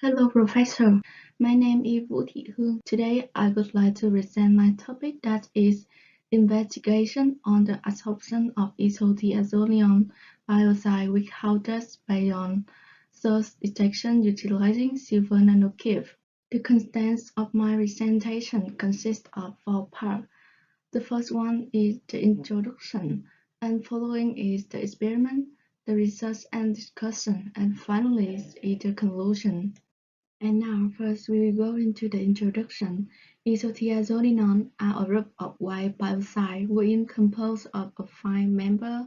Hello, Professor. My name is Huong. Today, I would like to present my topic that is investigation on the adsorption of lsothiazolinone biocides with houses based on source detection utilizing silver nanocube. The contents of my presentation consist of four parts. The first one is the introduction, and following is the experiment, the research and discussion, and finally is the conclusion. And now, first we will go into the introduction. Lsothiazolinone are a group of white biocides which composed of a five-member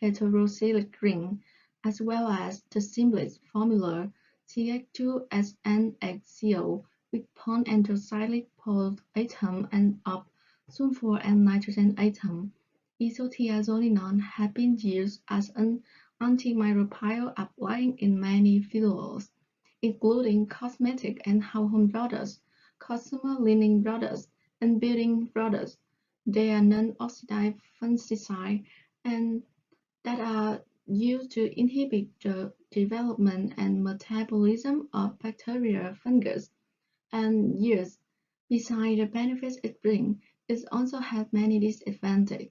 heterocyclic ring, as well as the simplest formula CH2SNHCO with polyandrocyclic pole atom and of sulfur and nitrogen atom. Lsothiazolinone has been used as an antimicrobial applying in many fields, including cosmetic and household products, consumer cleaning products, and building products. They are non-oxidative fungicides and that are used to inhibit the development and metabolism of bacteria, fungus, and yeast. Besides the benefits it brings, it also has many disadvantages.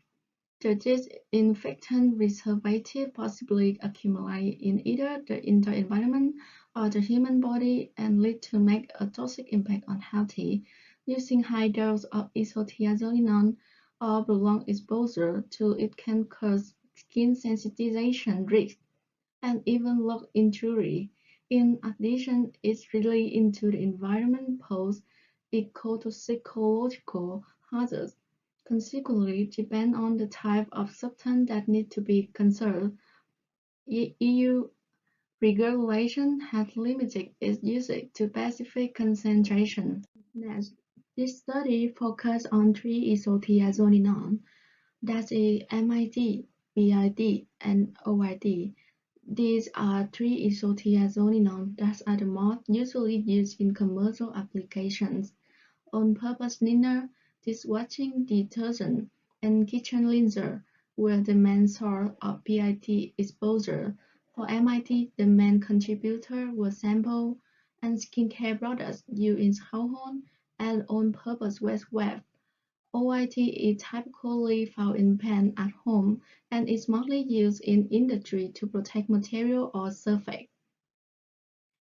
The disinfectant preservative possibly accumulate in either the environment or the human body and lead to make a toxic impact on health. Using high dose of isothiazolinone or prolonged exposure to it can cause skin sensitization risk and even lung injury. In addition, its release into the environment pose eco-toxicological hazards. Consequently, depend on the type of substance that need to be conserved. EU regulation has limited its usage to specific concentration. Next, this study focused on three isothiazolinone, that is MID, BID, and OID. These are three isothiazolinone that are the most usually used in commercial applications. On-purpose cleaner, dishwashing detergent, and kitchen cleanser were the main source of PIT exposure. For MIT, the main contributor was shampoo and skincare products used in household and on-purpose wastewater. OIT is typically found in pen at home and is mostly used in industry to protect material or surface.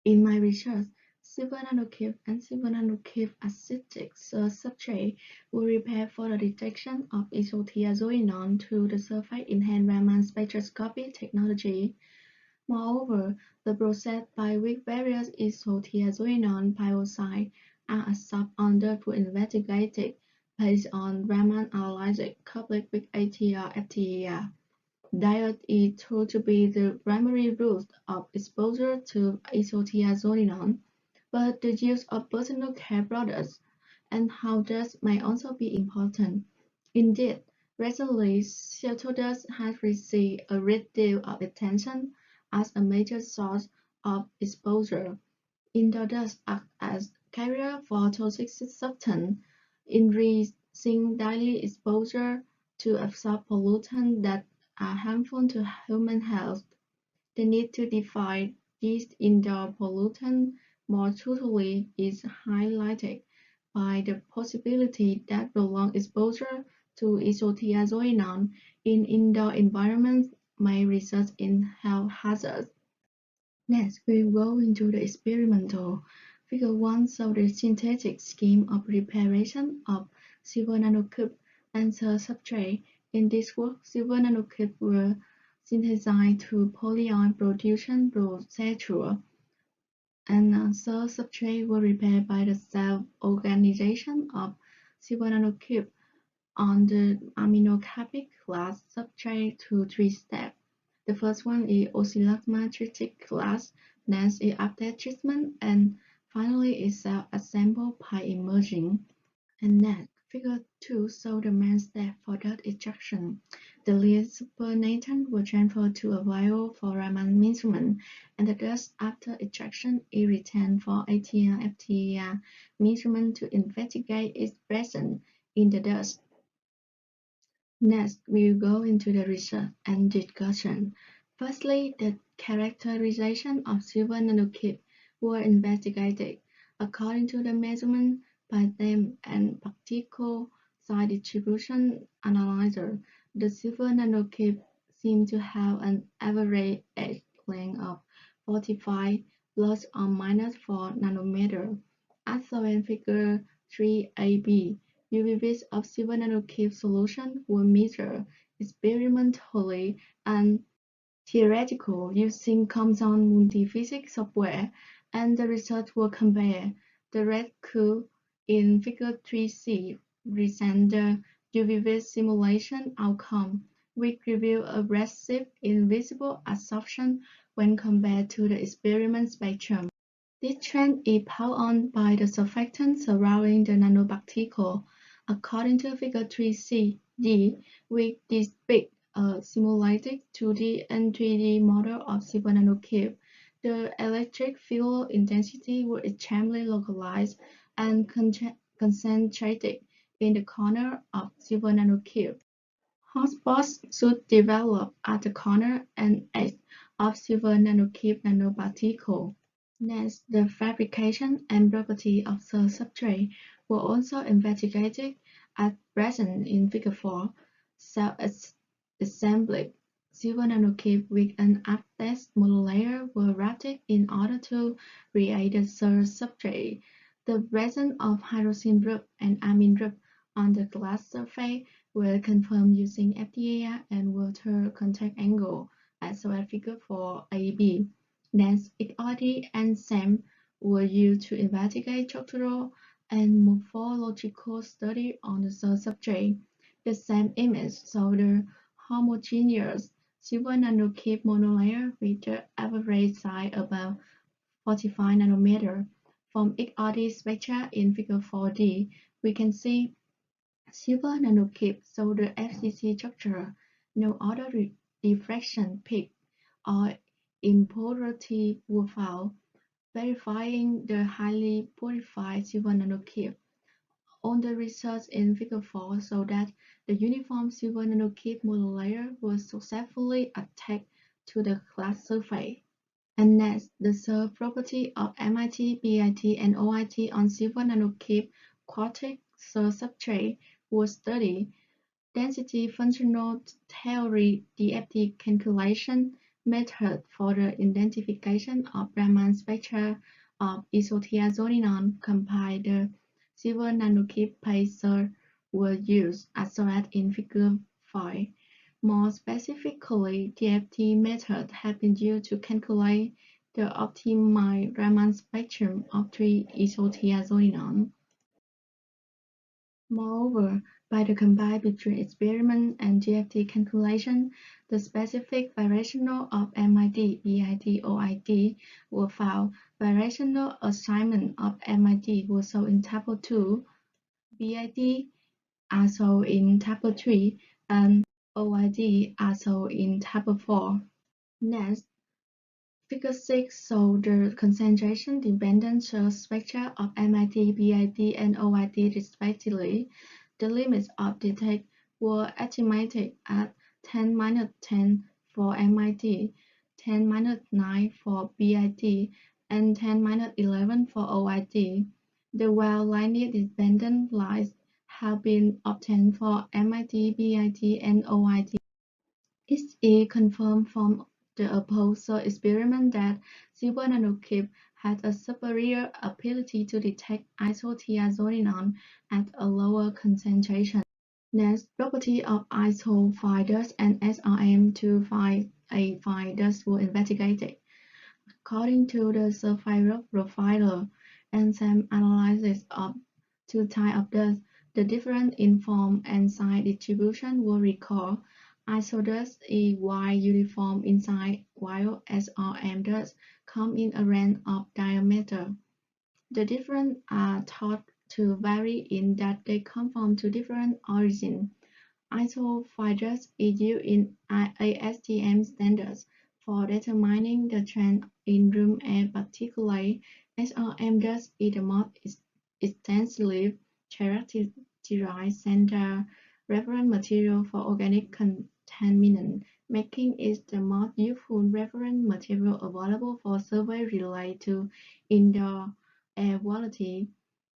In my research, silver nanocube and silver nanocube acidic substrate were prepared for the detection of isothiazolinone through the surface-enhanced Raman spectroscopy technology. Moreover, the process by which various isothiazolinone biocides are adsorbed under to investigated based on Raman analysis coupled with ATR-FTER. Diet is thought to be the primary route of exposure to isothiazolinone, but the use of personal care products and how dust may also be important. Indeed, recently, shelter dust has received a great deal of attention as a major source of exposure. Indoor dust acts as carrier for toxic substances, increasing daily exposure to absorb pollutants that are harmful to human health. The need to define these indoor pollutants more thoroughly is highlighted by the possibility that prolonged exposure to isothiazolinone in indoor environments may result in health hazards. Next, we will go into the experimental. Figure 1 shows the synthetic scheme of preparation of silver nanocube and the substrate. In this work, silver nanocube were synthesized through polyion production procedure, and the substrate were prepared by the cell organization of silver nanocube on the aminocarbic class substrate through three steps. The first one is oscillogma treated class, next is after treatment, and finally is cell assembled by immersion. And next, figure 2 shows the main step for dust extraction. The lead supernatant will transfer to a vial for Raman measurement, and the dust after extraction is retained for ATR-FTER measurement to investigate its presence in the dust. Next, we will go into the research and discussion. Firstly, the characterization of silver nanocube. were investigated. According to the measurement by them and particle size distribution analyzer, the silver nanocube seemed to have an average edge length of 45 plus or minus 4 nanometer. As shown in Figure 3AB, UV bits of silver nanocube solution were measured experimentally and theoretical using compound multiphysics software, and the results were compared. The red curve in Figure 3C presents the UV simulation outcome, which reveal aggressive invisible adsorption when compared to the experiment spectrum. This trend is powered on by the surfactant surrounding the nanoparticle. According to Figure 3C-D, we depict a simulated 2D and 3D model of silver nanocube. The electric field intensity was extremely localized and concentrated in the corner of silver nanocube. Hotspots should develop at the corner and edge of silver nanocube nanoparticle. Next, the fabrication and property of the substrate were also investigated as present in Figure 4. Self-assembled silver nanocube with an uptest monolayer were routed in order to create the cell substrate. The presence of hydrogen group and amine group on the glass surface were confirmed using FTIR and water contact angle, as shown at Figure 4AB. Next, XRD and SEM were used to investigate structural and morphological study on the cell substrate. The same image showed the homogeneous silver nanocube monolayer with the average size above 45 nanometer. From XRD spectra in Figure 4D, we can see silver nanocube show the FCC structure, no other diffraction peak or impurity were found, verifying the highly purified silver nanocube. All the results in Figure 4 show that the uniform silver nanocube monolayer was successfully attached to the glass surface. And next, the cell property of MIT, BIT, and OIT on silver nanocube quartic cell substrate was studied. Density functional theory DFT calculation method for the identification of Raman spectra of lsothiazolinone combined the silver nanocube pacer were used as shown in Figure 5. More specifically, DFT method have been used to calculate the optimized Raman spectrum of 3-isothiazolinone. Moreover, by the combine between experiment and DFT calculation, the specific variational of MID, BID, OID were found. Variational assignment of MID was shown in Table 2, BID are shown in Table 3, and OID are shown in Table 4. Next, Figure 6 shows the concentration-dependent cell spectra of MID, BID, and OID respectively. The limits of detect were estimated at 10-10 for MID, 10-9 for BID, and 10-11 for OID. The well-linear dependent lines have been obtained for MID, BID, and OID. It is confirmed from the above experiment that silver nanocube had a superior ability to detect isothiazolinone at a lower concentration. Next, property of iso 5 dust and SRM2585 dust were investigated. According to the surface profiler and some analysis of two types of dust, the difference in form and size distribution were recorded. Isodust is wide uniform inside, while SRM dust come in a range of diameter. The differences are thought to vary in that they come from two different origins. Isophyte dust is used in ASTM standards for determining the trend in room air, particularly SRM dust is the most extensively characterized center reference material for organic contaminants making it the most useful reference material available for surveys related to indoor air quality.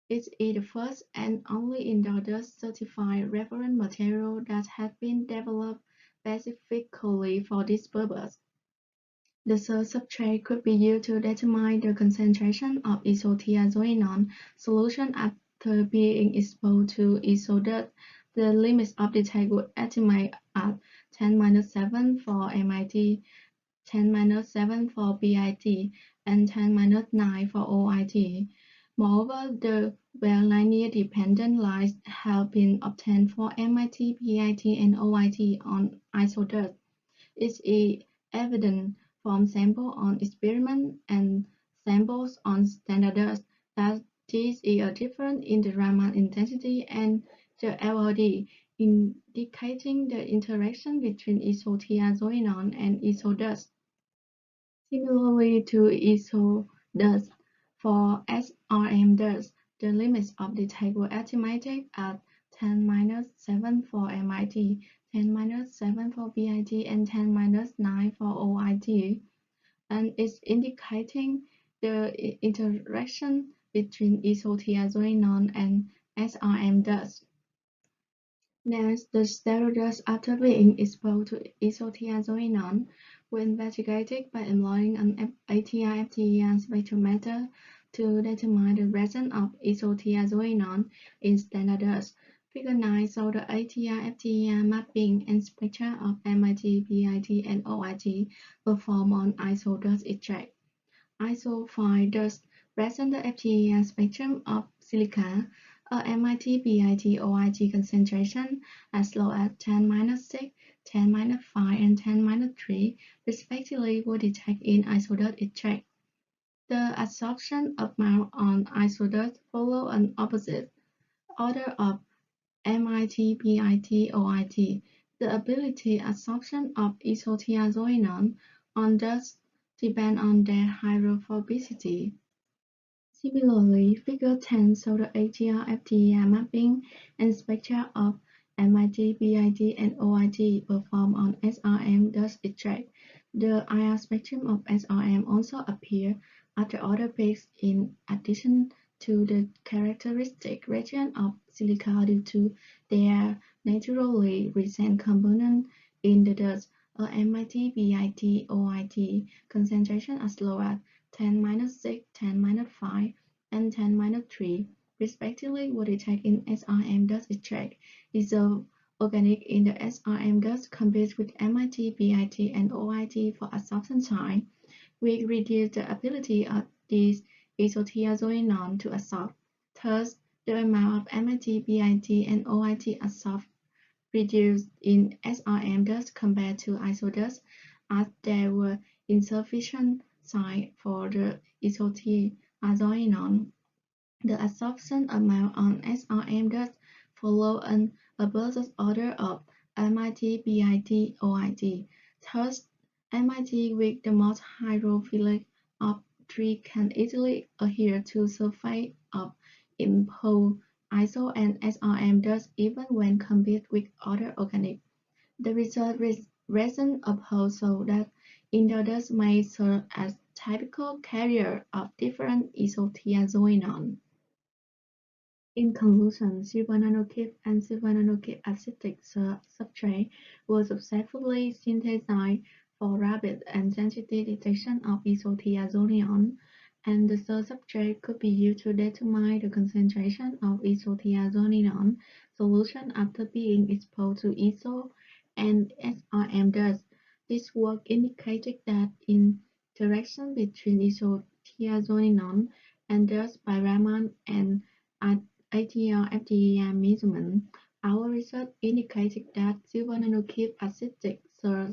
It is the first and only indoor dust certified reference material that has been developed specifically for this purpose. The source substrate could be used to determine the concentration of lsothiazolinone solution after being exposed to isodust. The limits of the tag would estimate at 10-7 for MIT, 10-7 for BIT, and 10-9 for OIT. Moreover, the well-linear dependent lines have been obtained for MIT, BIT, and OIT on isodust. It is evident from samples on experiment and samples on standard dust that this is a difference in the Raman intensity and the LOD, indicating the interaction between isothiazolinone and isodust. Similarly to isodust, for SRM dust, the limits of the tag were estimated at 10-7 for MIT, 10-7 for BIT, and 10-9 for OIT, and is indicating the interaction between isothiazolinone and SRM dust. Next, the stellar dust after being exposed to isothiazolinone were investigated by employing an ATR-FTER spectrometer to determine the presence of isothiazolinone in standard dust. Figure 9 shows the ATR-FTER mapping and spectra of MIT, BIT, and OIT performed on isodust extract. Isophile dust present the FTER spectrum of silica, a MIT, BIT, OIT concentration as low as 10-6, 10-5, and 10-3, respectively, were detected in isodust extract. The adsorption amount on isodust follow an opposite order of MIT, BIT, OIT. The ability adsorption of isothiazolinone on dust depend on their hydrophobicity. Similarly, Figure 10 shows the ATR-FTER mapping and spectra of MIT, BIT, and OIT performed on SRM dust extract. The IR spectrum of SRM also appears at the other peaks in addition to the characteristic region of silica due to their naturally recent component in the dust. A MIT, BIT, OIT concentration as low as 10-6, 10-5, and 10-3, respectively, were detected in SRM dust extract. Isoorganic in the SRM dust competes with MIT, BIT, and OIT for adsorption time, which reduce the ability of these isothiazolinone to adsorb. Thus, the amount of MIT, BIT, and OIT adsorbed reduced in SRM dust compared to isodust, as there were insufficient signs for the isothiazolinone. The adsorption amount on SRM dust follow an opposite order of MIT, BIT, OIT. Thus, MIT with the most hydrophilic of three can easily adhere to surface of imposed ISO and SRM dust even when compared with other organic. The result reason upholds so that indoor dust may serve as typical carrier of different isothiazolinone. In conclusion, silver nanocube and silver nanocube acidic substrate were successfully synthesized for rapid and sensitive detection of isothiazolinone, and the substrate could be used to determine the concentration of isothiazolinone solution after being exposed to ISO and SRM dust. This work indicated that interaction between isothiazolinone and dust by Raman and ATR-FTER measurement. Our research indicated that silver nanocube acidic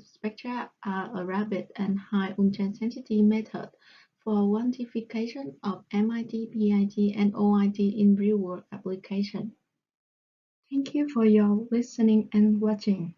spectra are a rapid and high ultrasensitivity method for quantification of MIT, BIT, and OIT in real-world application. Thank you for your listening and watching.